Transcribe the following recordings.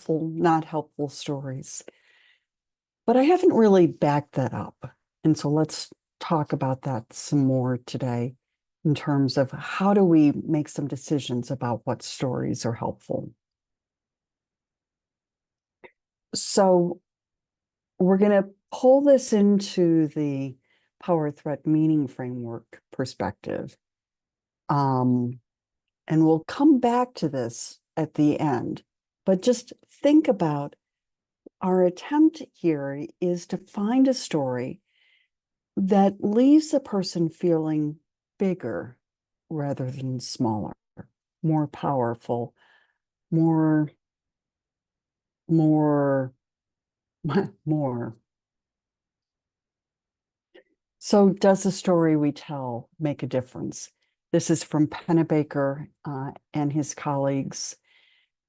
helpful, not helpful stories. But I haven't really backed that up. And so let's talk about that some more today in terms of how do we make some decisions about what stories are helpful. So we're going to pull this into the power threat meaning framework perspective. And we'll come back to this at the end, but just think about our attempt here is to find a story that leaves a person feeling bigger rather than smaller, more powerful, more, more, more. So does the story we tell make a difference? This is from Pennebaker and his colleagues,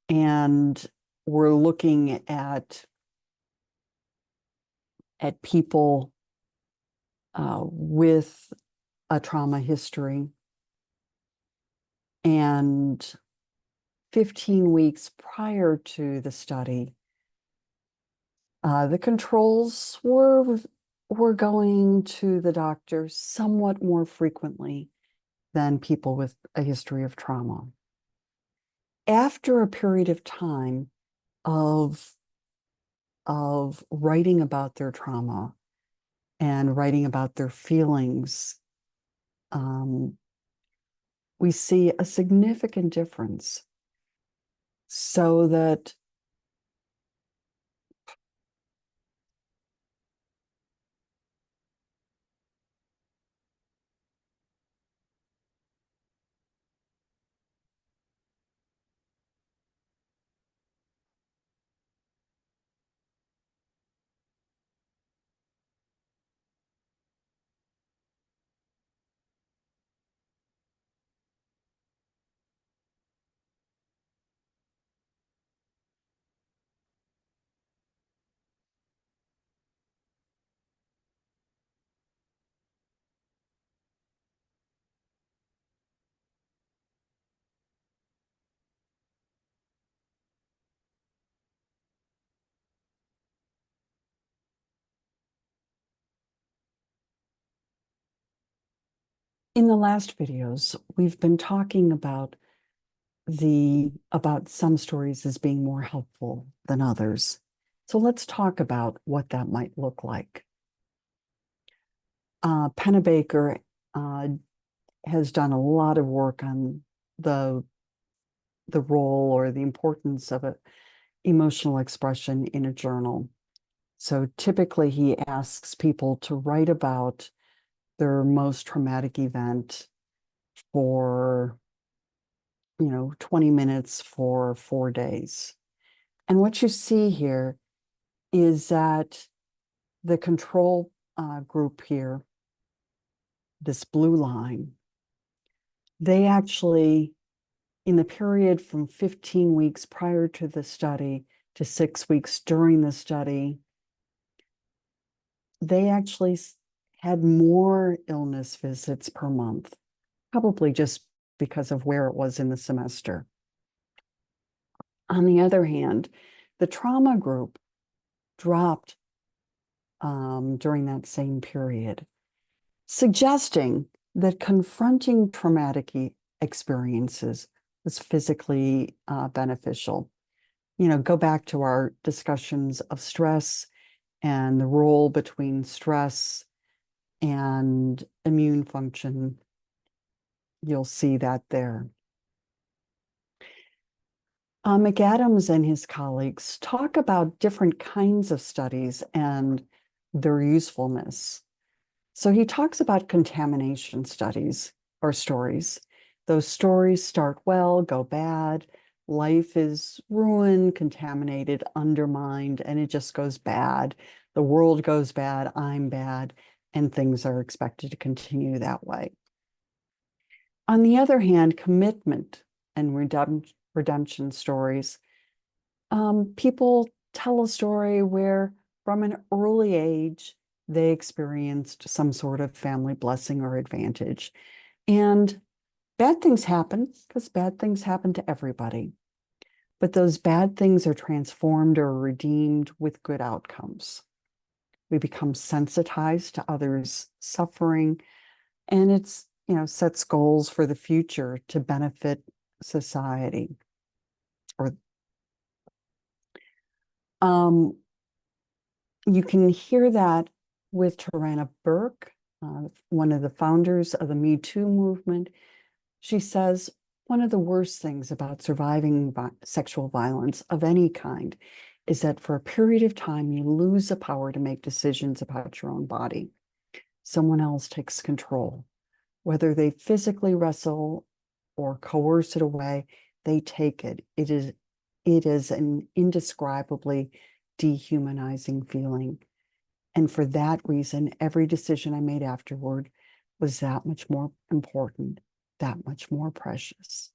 and we're looking at people with a trauma history. And 15 weeks prior to the study, the controls were going to the doctor somewhat more frequently than people with a history of trauma. After a period of time of writing about their trauma and writing about their feelings, we see a significant difference. So that in the last videos, we've been talking about some stories as being more helpful than others. So let's talk about what that might look like. Pennebaker has done a lot of work on the role or the importance of emotional expression in a journal. So typically he asks people to write about their most traumatic event for 20 minutes for 4 days. And what you see here is that the control group here, this blue line, they actually, in the period from 15 weeks prior to the study to 6 weeks during the study, they actually had more illness visits per month, probably just because of where it was in the semester. On the other hand, the trauma group dropped during that same period, suggesting that confronting traumatic experiences was physically beneficial. Go back to our discussions of stress and the role between stress and immune function. You'll see that there. McAdams and his colleagues talk about different kinds of studies and their usefulness. So he talks about contamination studies or stories. Those stories start well, go bad, life is ruined, contaminated, undermined, and it just goes bad. The world goes bad, I'm bad, and things are expected to continue that way. On the other hand, commitment and redemption stories, people tell a story where from an early age, they experienced some sort of family blessing or advantage. And bad things happen because bad things happen to everybody. but those bad things are transformed or redeemed with good outcomes. We become sensitized to others' suffering, and it's, sets goals for the future to benefit society. Or you can hear that with Tarana Burke, one of the founders of the Me Too movement. She says, one of the worst things about surviving sexual violence of any kind is that for a period of time, you lose the power to make decisions about your own body. Someone else takes control. Whether they physically wrestle or coerce it away, they take it. It is an indescribably dehumanizing feeling. And for that reason, every decision I made afterward was that much more important, that much more precious.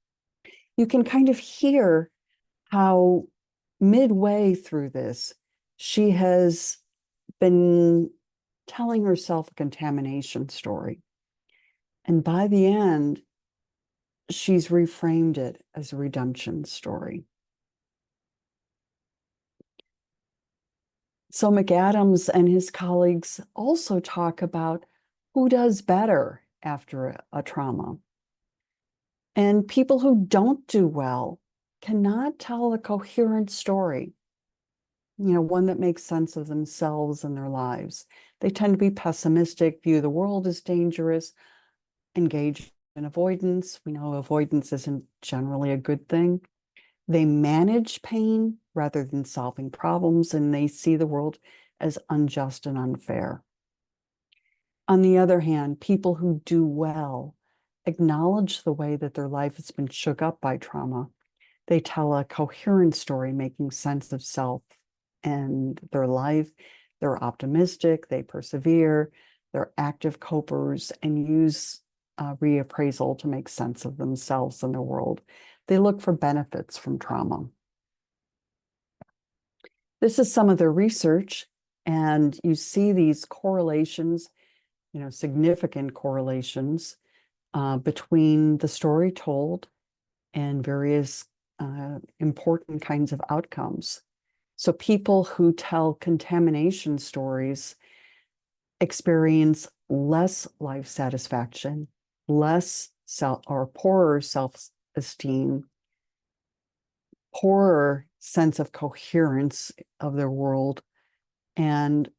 You can kind of hear how midway through this, she has been telling herself a contamination story. And by the end, she's reframed it as a redemption story. So McAdams and his colleagues also talk about who does better after a trauma. And people who don't do well cannot tell a coherent story, one that makes sense of themselves and their lives. They tend to be pessimistic, view the world as dangerous, engage in avoidance. We know avoidance isn't generally a good thing. They manage pain rather than solving problems, and they see the world as unjust and unfair. On the other hand, people who do well acknowledge the way that their life has been shook up by trauma. They tell a coherent story, making sense of self and their life. They're optimistic, they persevere, they're active copers, and use reappraisal to make sense of themselves and the world. They look for benefits from trauma. This is some of their research, and you see these correlations, significant correlations between the story told and various important kinds of outcomes. So people who tell contamination stories experience less life satisfaction, less or poorer self-esteem, poorer sense of coherence of their world, and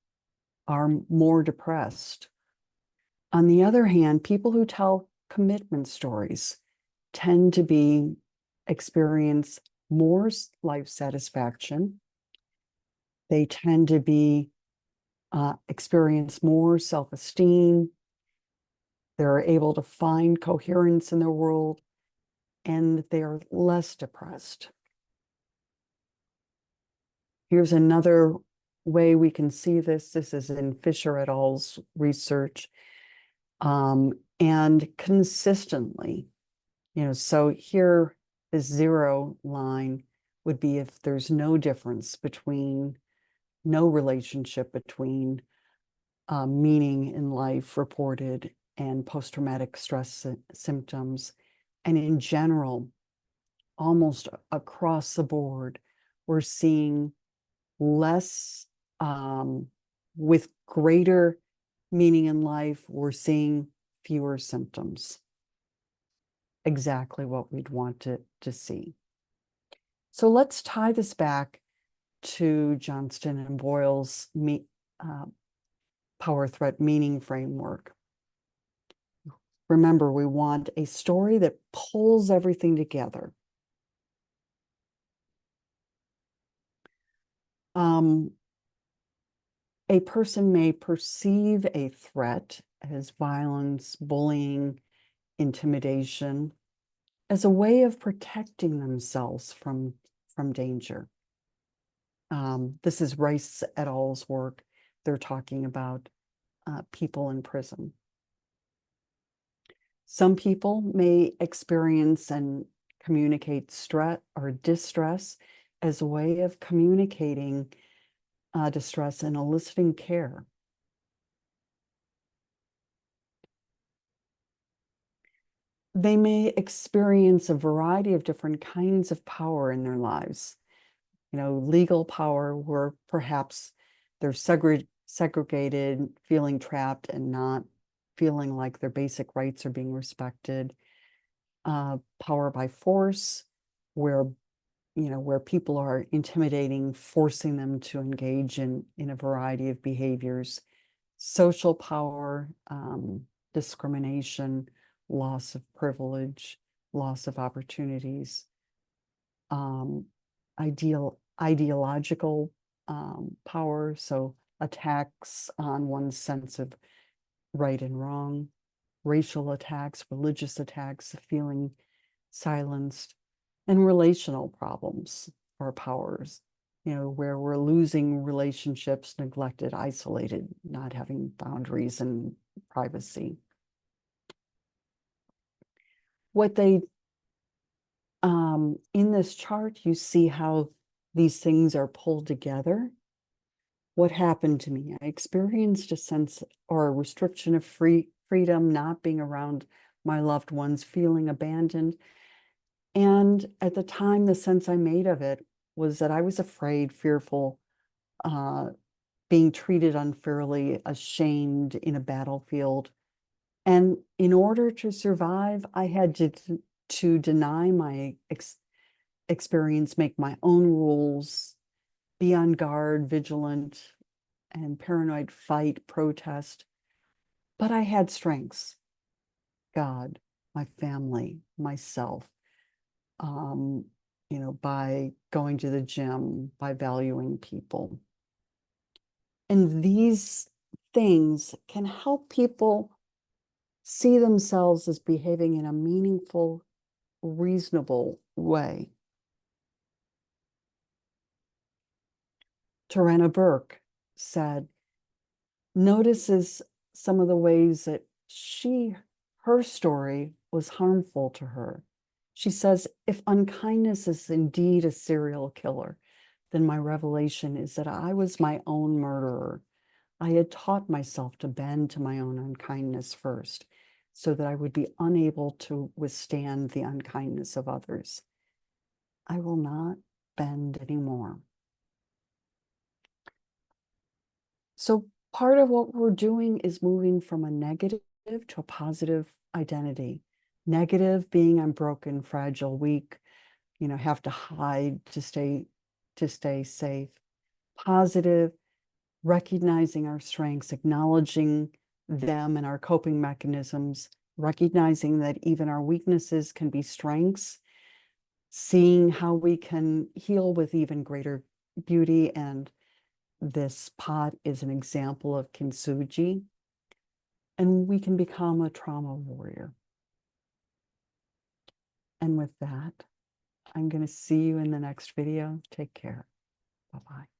are more depressed. On the other hand, people who tell commitment stories tend to experience more life satisfaction. They tend to experience more self-esteem. They're able to find coherence in their world, and they are less depressed. Here's another way we can see this. This is in Fisher et al.'s research. And consistently, so here the zero line would be if there's no relationship between meaning in life reported and post-traumatic stress symptoms. And in general, almost across the board, we're seeing less, with greater meaning in life, we're seeing fewer symptoms. Exactly what we'd want to see. So let's tie this back to Johnston and Boyle's power threat meaning framework. Remember, we want a story that pulls everything together. A person may perceive a threat as violence, bullying, intimidation, as a way of protecting themselves from danger. This is Rice et al.'s work. They're talking about people in prison. Some people may experience and communicate stress or distress as a way of communicating distress and eliciting care. They may experience a variety of different kinds of power in their lives. Legal power where perhaps they're segregated, feeling trapped and not feeling like their basic rights are being respected. Power by force, where where people are intimidating, forcing them to engage in a variety of behaviors. Social power, discrimination, loss of privilege, loss of opportunities, um, ideological power, so attacks on one's sense of right and wrong, racial attacks, religious attacks, feeling silenced, and relational problems or powers, where we're losing relationships, neglected, isolated, not having boundaries and privacy. What they, in this chart, you see how these things are pulled together. What happened to me? I experienced a sense or a restriction of freedom, not being around my loved ones, feeling abandoned. And at the time, the sense I made of it was that I was afraid, fearful, being treated unfairly, ashamed in a battlefield. And in order to survive, I had to deny my experience, make my own rules, be on guard, vigilant, and paranoid, fight, protest. But I had strengths: God, my family, myself, um, by going to the gym, by valuing people. And these things can help people see themselves as behaving in a meaningful, reasonable way. Tarana Burke said, notices some of the ways that her story was harmful to her. She says, if unkindness is indeed a serial killer, then my revelation is that I was my own murderer. I had taught myself to bend to my own unkindness first, so that I would be unable to withstand the unkindness of others. I will not bend anymore. So part of what we're doing is moving from a negative to a positive identity. Negative being I'm broken, fragile, weak, have to hide to stay safe. Positive, recognizing our strengths, acknowledging them and our coping mechanisms, recognizing that even our weaknesses can be strengths, seeing how we can heal with even greater beauty. And this pot is an example of kintsugi. And we can become a trauma warrior. And with that, I'm going to see you in the next video. Take care. Bye-bye.